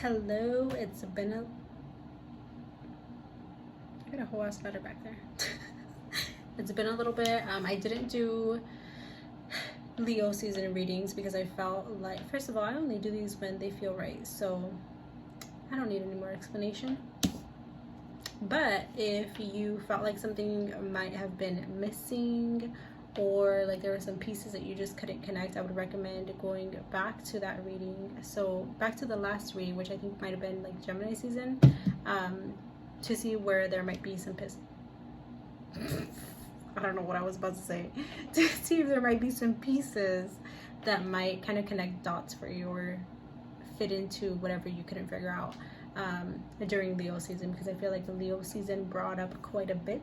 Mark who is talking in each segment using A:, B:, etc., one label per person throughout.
A: Hello, it's been a... I got a whole ass letter back there. It's been a little bit. I didn't do Leo season readings because I felt like, first of all, I only do these when they feel right, so I don't need any more explanation. But if you felt like something might have been missing, or like there were some pieces that you just couldn't connect, I would recommend going back to that reading. So back to the last reading, which I think might have been like Gemini season, to see where there might be some I don't know what I was about to say. To see if there might be some pieces that might kind of connect dots for you or fit into whatever you couldn't figure out during Leo season, because I feel like the Leo season brought up quite a bit.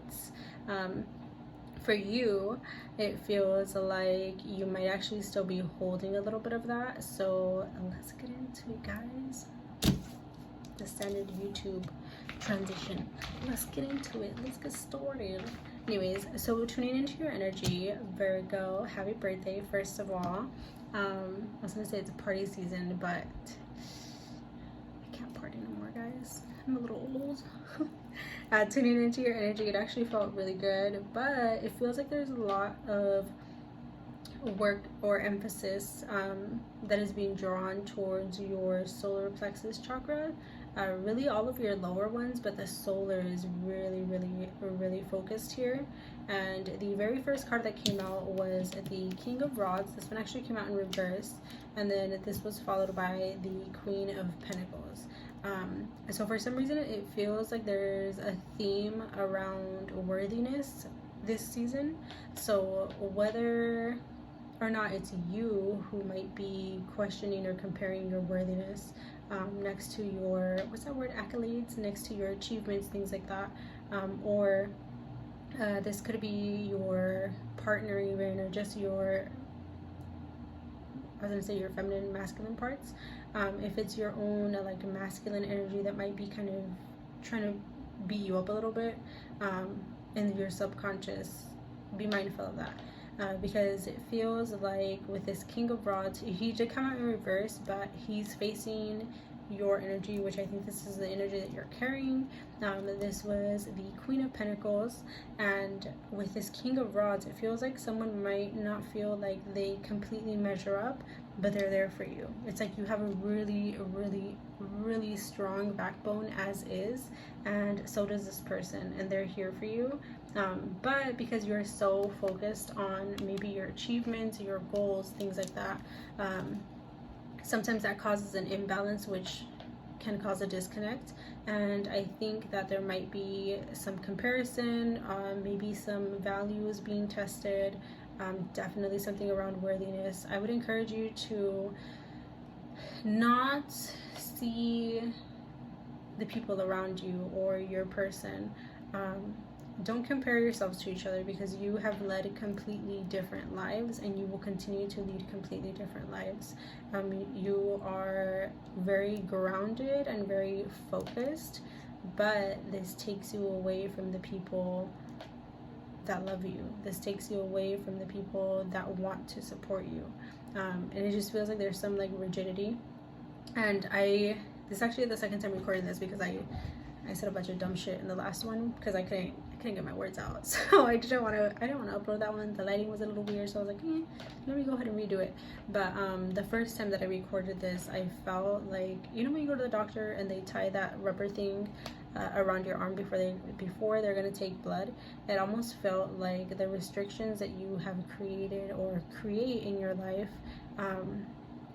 A: For you, it feels like you might actually still be holding a little bit of that. So let's get into it, guys. The standard YouTube transition. Let's get into it. Let's get started. Anyways, so tuning into your energy, Virgo, happy birthday, first of all. I was gonna say it's a party season, but I can't party no more, guys. I'm a little old. Tuning into your energy, it actually felt really good, but it feels like there's a lot of work or emphasis that is being drawn towards your solar plexus chakra. Really all of your lower ones, but the solar is really focused here. And the very first card that came out was the King of Rods. This one actually came out in reverse, and then this was followed by the Queen of Pentacles. So for some reason it feels like there's a theme around worthiness this season. So whether or not it's you who might be questioning or comparing your worthiness next to your, what's that word, accolades, next to your achievements, things like that, or this could be your partner even, or just your, I was gonna say your feminine, masculine parts. If it's your own like masculine energy that might be kind of trying to beat you up a little bit in your subconscious, be mindful of that. Because it feels like with this King of Rods, he did come out in reverse, but he's facing your energy, which I think this is the energy that you're carrying. This was the Queen of Pentacles, and with this King of Rods, it feels like someone might not feel like they completely measure up, but they're there for you. It's like you have a really strong backbone as is, and so does this person, and they're here for you. But because you're so focused on maybe your achievements, your goals, things like that, sometimes that causes an imbalance, which can cause a disconnect. And I think that there might be some comparison, maybe some values being tested, definitely something around worthiness. I would encourage you to not see the people around you or your person. Don't compare yourselves to each other, because you have led completely different lives and you will continue to lead completely different lives. You are very grounded and very focused, but this takes you away from the people that love you. This takes you away from the people that want to support you. And it just feels like there's some like rigidity. And this is actually the second time recording this, because I said a bunch of dumb shit in the last one because I couldn't get my words out. So I didn't want to upload that one. The lighting was a little weird, so I was like, let me go ahead and redo it. But the first time that I recorded this, I felt like, you know when you go to the doctor and they tie that rubber thing around your arm before they're going to take blood? It almost felt like the restrictions that you have created or create in your life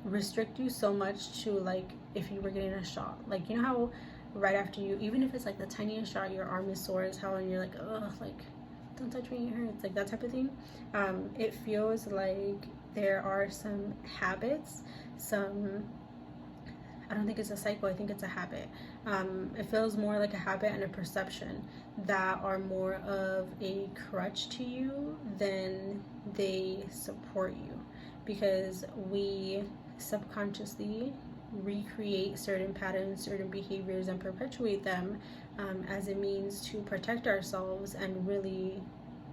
A: restrict you so much to, like, if you were getting a shot. Like, you know how right after you, even if it's like the tiniest shot, your arm is sore as hell and you're like, ugh, like, don't touch me, it hurts, like that type of thing. It feels like there are some habits, I don't think it's a cycle, I think it's a habit. It feels more like a habit and a perception that are more of a crutch to you than they support you, because we subconsciously recreate certain patterns, certain behaviors, and perpetuate them as a means to protect ourselves and really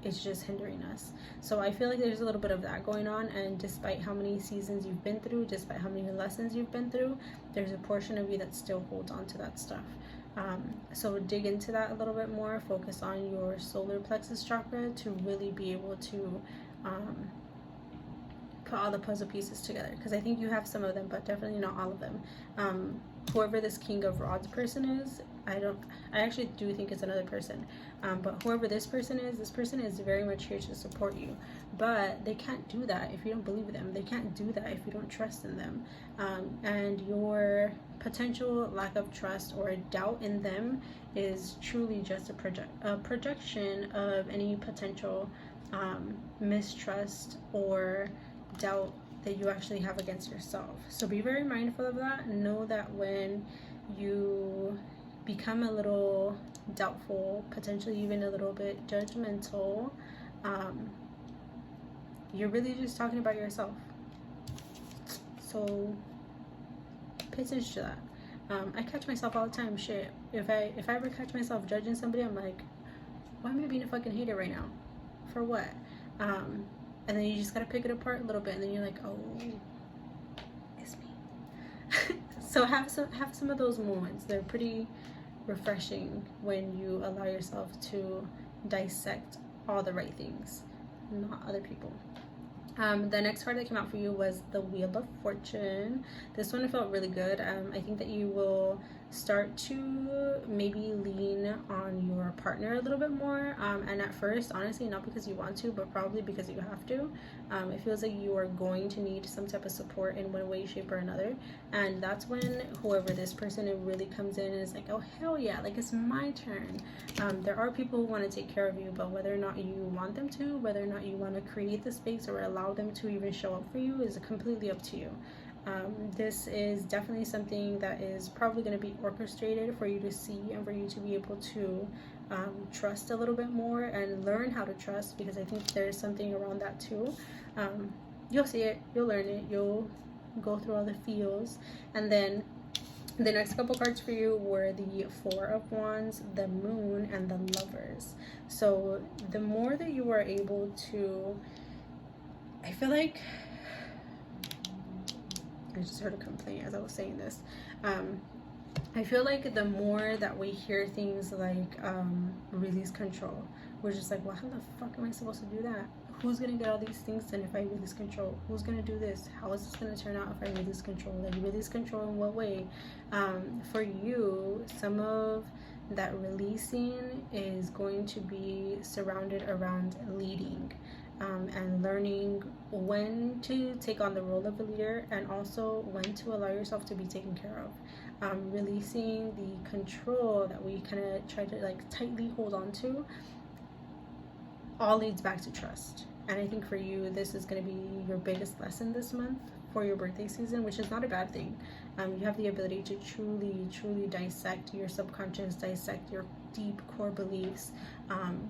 A: it's just hindering us. So I feel like there's a little bit of that going on, and despite how many seasons you've been through, despite how many lessons you've been through, there's a portion of you that still holds on to that stuff. So dig into that a little bit more. Focus on your solar plexus chakra to really be able to put all the puzzle pieces together, because I think you have some of them, but definitely not all of them. Whoever this King of Rods person is, I actually do think it's another person, but whoever this person is very much here to support you, but they can't do that if you don't believe in them. They can't do that if you don't trust in them, and your potential lack of trust or doubt in them is truly just a projection of any potential mistrust or doubt that you actually have against yourself. So be very mindful of that. Know that when you become a little doubtful, potentially even a little bit judgmental, you're really just talking about yourself. So pay attention to that. I catch myself all the time. Shit, if I ever catch myself judging somebody, I'm like, why am I being a fucking hater right now? For what? And then you just gotta pick it apart a little bit, and then you're like, oh, it's me. So have some of those moments. They're pretty refreshing when you allow yourself to dissect all the right things, not other people. The next card that came out for you was the Wheel of Fortune. This one felt really good. I think that you will start to maybe lean on your partner a little bit more, and at first, honestly, not because you want to, but probably because you have to. It feels like you are going to need some type of support in one way, shape, or another, and that's when whoever this person really comes in and is like, oh hell yeah, like it's my turn. There are people who want to take care of you, but whether or not you want them to, whether or not you want to create the space or allow them to even show up for you, is completely up to you. This is definitely something that is probably going to be orchestrated for you to see and for you to be able to trust a little bit more and learn how to trust, because I think there's something around that too. You'll see it, you'll learn it, you'll go through all the feels. And then the next couple cards for you were the Four of Wands, the Moon, and the Lovers. So the more that you are able to, I feel like, I just heard a complaint as I was saying this. I feel like the more that we hear things like release control, we're just like, well, how the fuck am I supposed to do that? Who's gonna get all these things done if I release control? Who's gonna do this? How is this gonna turn out if I release control? Like, release control in what way? For you, some of that releasing is going to be surrounded around leading. And learning when to take on the role of a leader, and also when to allow yourself to be taken care of. Releasing the control that we kind of try to like tightly hold on to all leads back to trust. And I think for you, this is going to be your biggest lesson this month for your birthday season, which is not a bad thing. You have the ability to truly dissect your subconscious, dissect your deep core beliefs,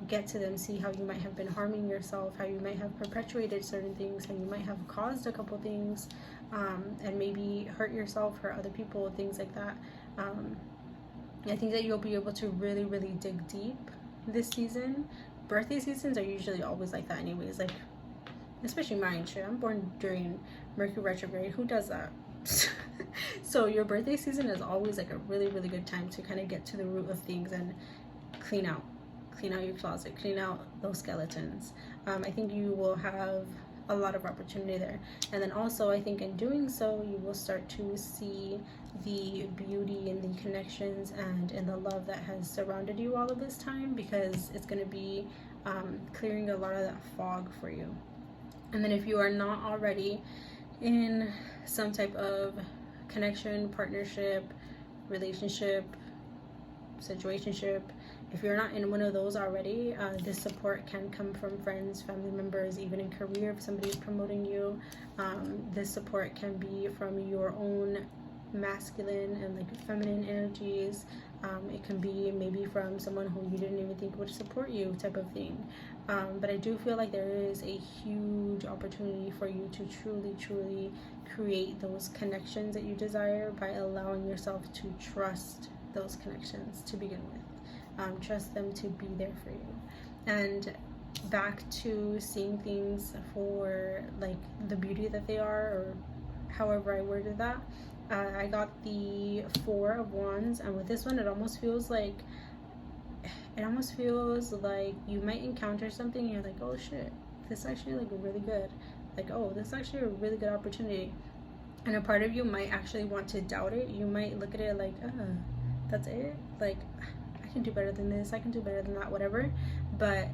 A: get to them, see how you might have been harming yourself, how you might have perpetuated certain things, how you might have caused a couple things, and maybe hurt yourself, hurt other people, things like that. I think that you'll be able to really dig deep this season. Birthday seasons are usually always like that anyways, like especially mine. Shit, I'm born during Mercury retrograde. Who does that? So your birthday season is always like a really good time to kind of get to the root of things and clean out your closet, clean out those skeletons. I think you will have a lot of opportunity there. And then also, I think in doing so, you will start to see the beauty in the connections and in the love that has surrounded you all of this time, because it's going to be clearing a lot of that fog for you. And then if you are not already in some type of connection, partnership, relationship, situationship, if you're not in one of those already, this support can come from friends, family members, even in career if somebody is promoting you. This support can be from your own masculine and like feminine energies. It can be maybe from someone who you didn't even think would support you, type of thing. But I do feel like there is a huge opportunity for you to truly create those connections that you desire by allowing yourself to trust those connections to begin with. Trust them to be there for you. And back to seeing things for like the beauty that they are, or however I worded that. I got the Four of Wands, and with this one it almost feels like you might encounter something and you're like, oh shit, this actually like really good, like, oh, this is actually a really good opportunity. And a part of you might actually want to doubt it. You might look at it like, that's it, like I can do better than this, I can do better than that, whatever. But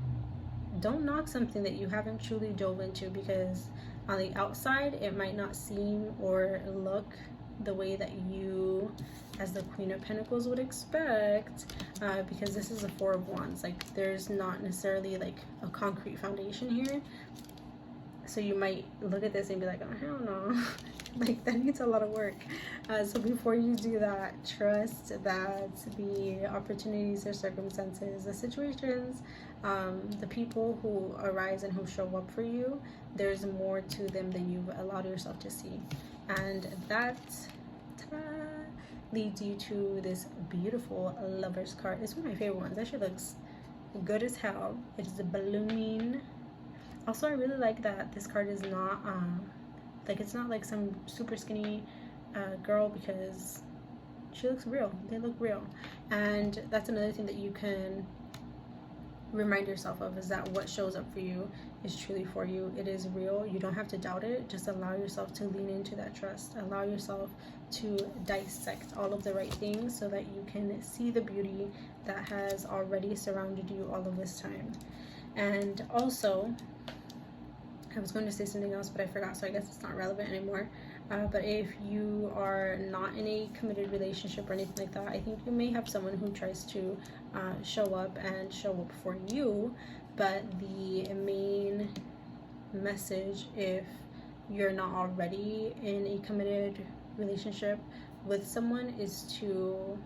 A: don't knock something that you haven't truly dove into, because on the outside it might not seem or look the way that you as the Queen of Pentacles would expect, because this is a Four of Wands. Like, there's not necessarily like a concrete foundation here. So you might look at this and be like, oh hell no, like that needs a lot of work. So before you do that, trust that the opportunities or circumstances, the situations, the people who arise and who show up for you, there's more to them than you've allowed yourself to see. And that leads you to this beautiful Lover's card. It's one of my favorite ones. That shit looks good as hell. It is a blooming. Also, I really like that this card is not like, it's not like some super skinny girl, because she looks real. They look real. And that's another thing that you can remind yourself of, is that what shows up for you is truly for you. It is real. You don't have to doubt it. Just allow yourself to lean into that trust. Allow yourself to dissect all of the right things so that you can see the beauty that has already surrounded you all of this time. And also, I was going to say something else, but I forgot, so I guess it's not relevant anymore. But if you are not in a committed relationship or anything like that, I think you may have someone who tries to show up for you. But the main message, if you're not already in a committed relationship with someone, is to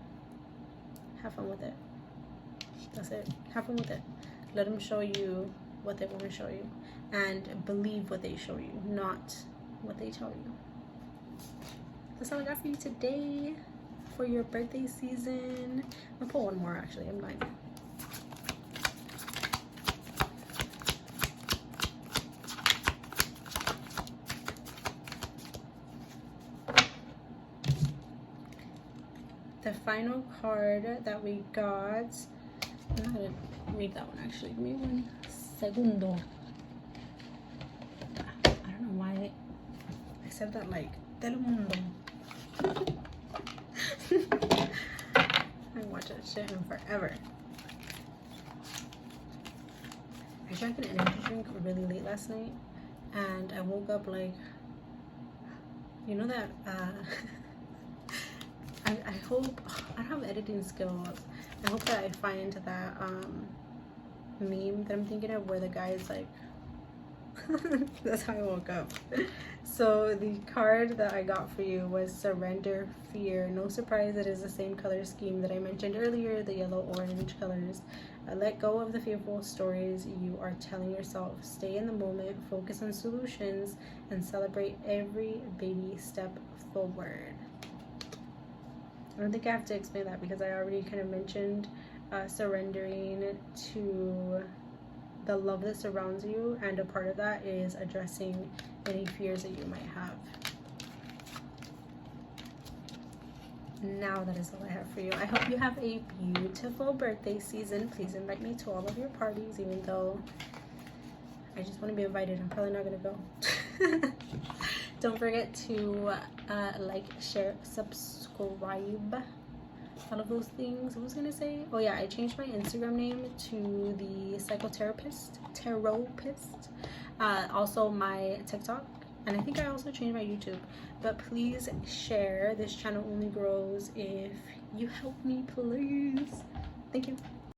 A: have fun with it. That's it. Have fun with it. Let them show you what they want to show you, and believe what they show you, not what they tell you. That's all I got for you today for your birthday season. I'll pull one more, actually. I'm lying. The final card that we got, I'm not gonna read that one actually. Give me one segundo. I don't know why I said that like Del Mundo. I watched that shit in forever. I drank an energy drink really late last night, and I woke up like, you know that I hope, I don't have editing skills. I hope that I find that meme that I'm thinking of where the guy is like, that's how I woke up. So the card that I got for you was Surrender Fear. No surprise, it is the same color scheme that I mentioned earlier, the yellow-orange colors. Let go of the fearful stories you are telling yourself. Stay in the moment, focus on solutions, and celebrate every baby step forward. I don't think I have to explain that, because I already kind of mentioned surrendering to the love that surrounds you, and a part of that is addressing any fears that you might have. Now that is all I have for you. I hope you have a beautiful birthday season. Please invite me to all of your parties, even though I just want to be invited. I'm probably not going to go. Don't forget to like, share, subscribe, all of those things. What was I gonna say? Oh yeah, I changed my Instagram name to the Psychotherapist. Also my TikTok, and I think I also changed my YouTube. But please share. This channel only grows if you help me, please. Thank you.